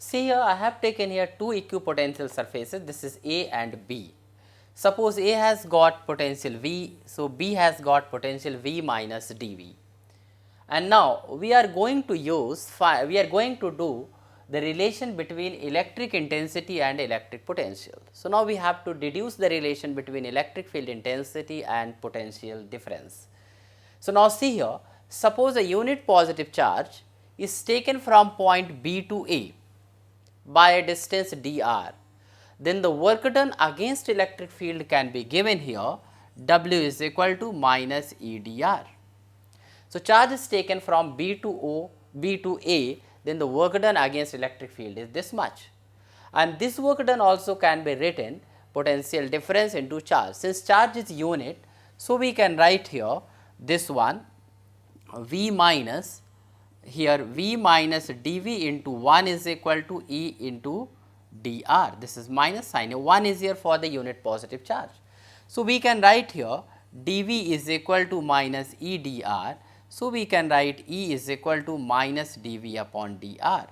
See here, I have taken here two equipotential surfaces, this is A and B. Suppose A has got potential V, so B has got potential V minus dV. And now we are going to do the relation between electric intensity and electric potential. So now we have to deduce the relation between electric field intensity and potential difference. So now see here, suppose a unit positive charge is taken from point B to A by a distance dr, then the work done against electric field can be given here, W is equal to minus E dr. So charge is taken from B to A, then the work done against electric field is this much. And this work done also can be written potential difference into charge. Since charge is unit, so we can write here this one V minus, here V minus dV into 1 is equal to E into dr. This is minus sign, 1 is here for the unit positive charge. So we can write here dV is equal to minus E dr. So we can write E is equal to minus dV upon dr.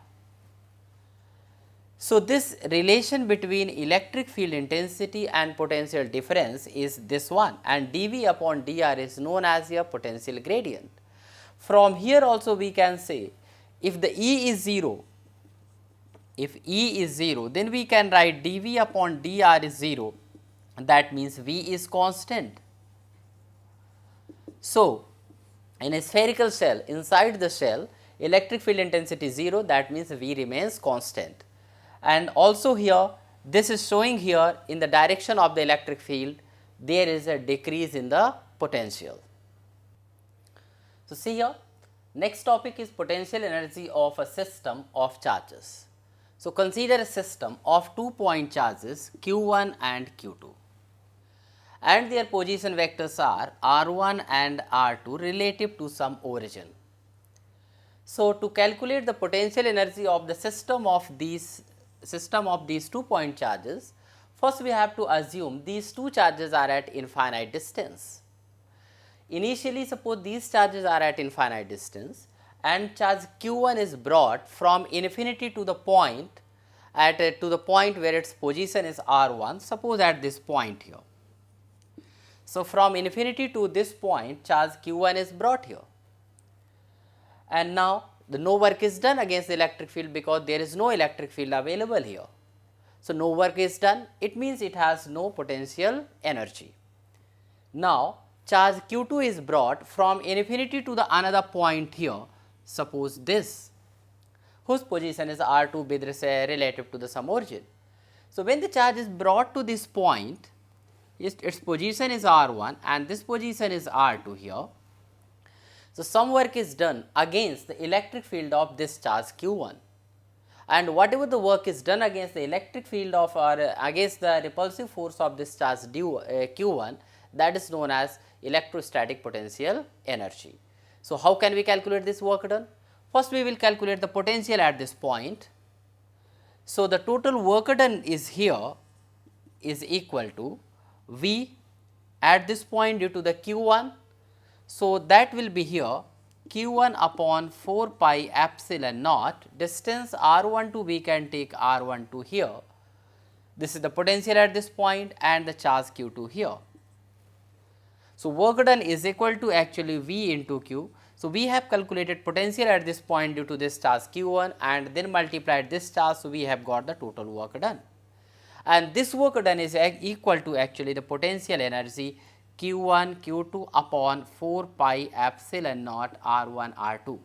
So this relation between electric field intensity and potential difference is this one, and dV upon dr is known as your potential gradient. From here also we can say, if the E is 0, then we can write dV upon dr is 0, that means V is constant. So in a spherical shell, inside the shell electric field intensity is 0, that means V remains constant. And also here this is showing here in the direction of the electric field there is a decrease in the potential. So see here, next topic is potential energy of a system of charges. So consider a system of 2 point charges Q1 and Q2 and their position vectors are R1 and R2 relative to some origin. So to calculate the potential energy of the system of these 2 point charges, first we have to assume these two charges are at infinite distance. Initially suppose these charges are at infinite distance and charge Q1 is brought from infinity to the point where its position is R1, suppose at this point here. So from infinity to this point charge Q1 is brought here, and now no work is done against the electric field because there is no electric field available here. So no work is done, it means it has no potential energy. Now charge Q2 is brought from infinity to the another point here, suppose this, whose position is R2 with relative to the some origin. So when the charge is brought to this point, its position is R1 and this position is R2 here. So some work is done against the electric field of this charge Q1, and whatever the work is done against the electric field of against the repulsive force of this charge Q1, that is known as electrostatic potential energy. So how can we calculate this work done? First we will calculate the potential at this point. So the total work done is here is equal to V at this point due to the Q1. So that will be here Q1 upon 4 pi epsilon naught, distance R12 we can take R12 here. This is the potential at this point and the charge Q2 here. So work done is equal to actually V into Q. So we have calculated potential at this point due to this charge Q1 and then multiplied this charge, so we have got the total work done. And this work done is equal to actually the potential energy Q1 Q2 upon 4 pi epsilon naught R1 R2.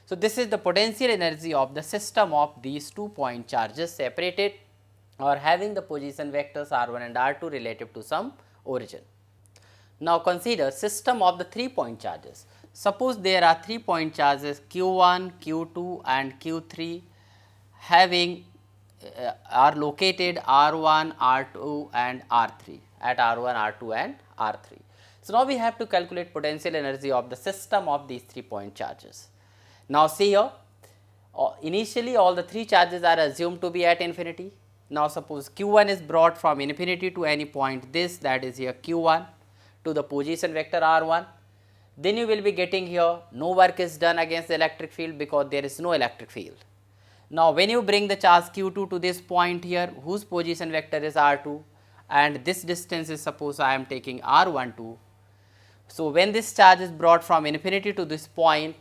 So this is the potential energy of the system of these 2 point charges separated or having the position vectors R1 and R2 relative to some origin. Now consider system of the 3 point charges. Suppose there are 3 point charges Q1, Q2 and Q3 having are located R1, R2 and R3 at R1, R2 and R3. So now we have to calculate potential energy of the system of these 3 point charges. Now see here, initially all the 3 charges are assumed to be at infinity. Now suppose Q1 is brought from infinity to any point this, that is here Q1 to the position vector R1, then you will be getting here no work is done against the electric field because there is no electric field. Now, when you bring the charge q2 to this point here, whose position vector is r2, and this distance is, suppose I am taking r12. So, when this charge is brought from infinity to this point,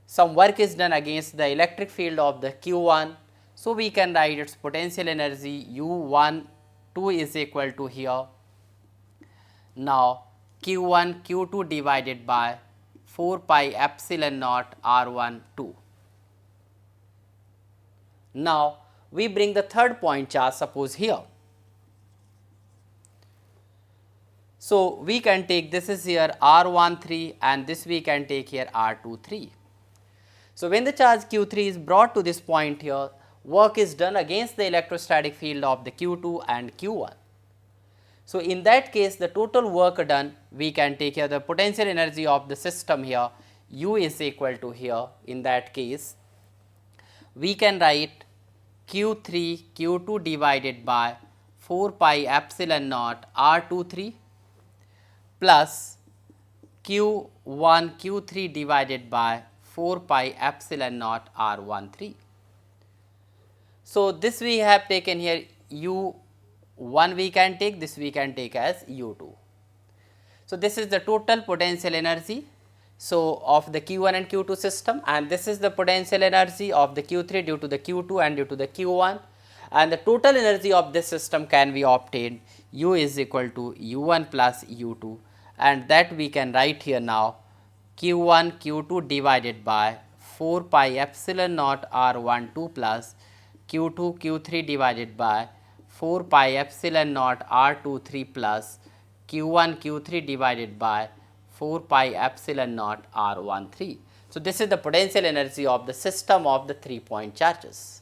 some work is done against the electric field of the q1. So, we can write its potential energy u12 is equal to here. Now, q1 q2 divided by 4 pi epsilon naught r12. Now, we bring the third point charge, suppose here. So, we can take this is here r13 and this we can take here r23. So, when the charge q3 is brought to this point here, work is done against the electrostatic field of the q2 and q1. So, in that case, the total work done, we can take here the potential energy of the system here, u is equal to here. In that case, we can write q3 q2 divided by 4 pi epsilon naught r23 plus q1 q3 divided by 4 pi epsilon naught r13. So, this we have taken here u1 we can take, this we can take as u2. So, this is the total potential energy, so of the q1 and q2 system, and this is the potential energy of the q3 due to the q2 and due to the q1, and the total energy of this system can be obtained u is equal to u1 plus u2, and that we can write here now q1 q2 divided by 4 pi epsilon naught r12 plus q2 q3 divided by 4 pi epsilon naught r23 plus q1 q3 divided by 4 pi epsilon naught r13. So, this is the potential energy of the system of the 3 point charges.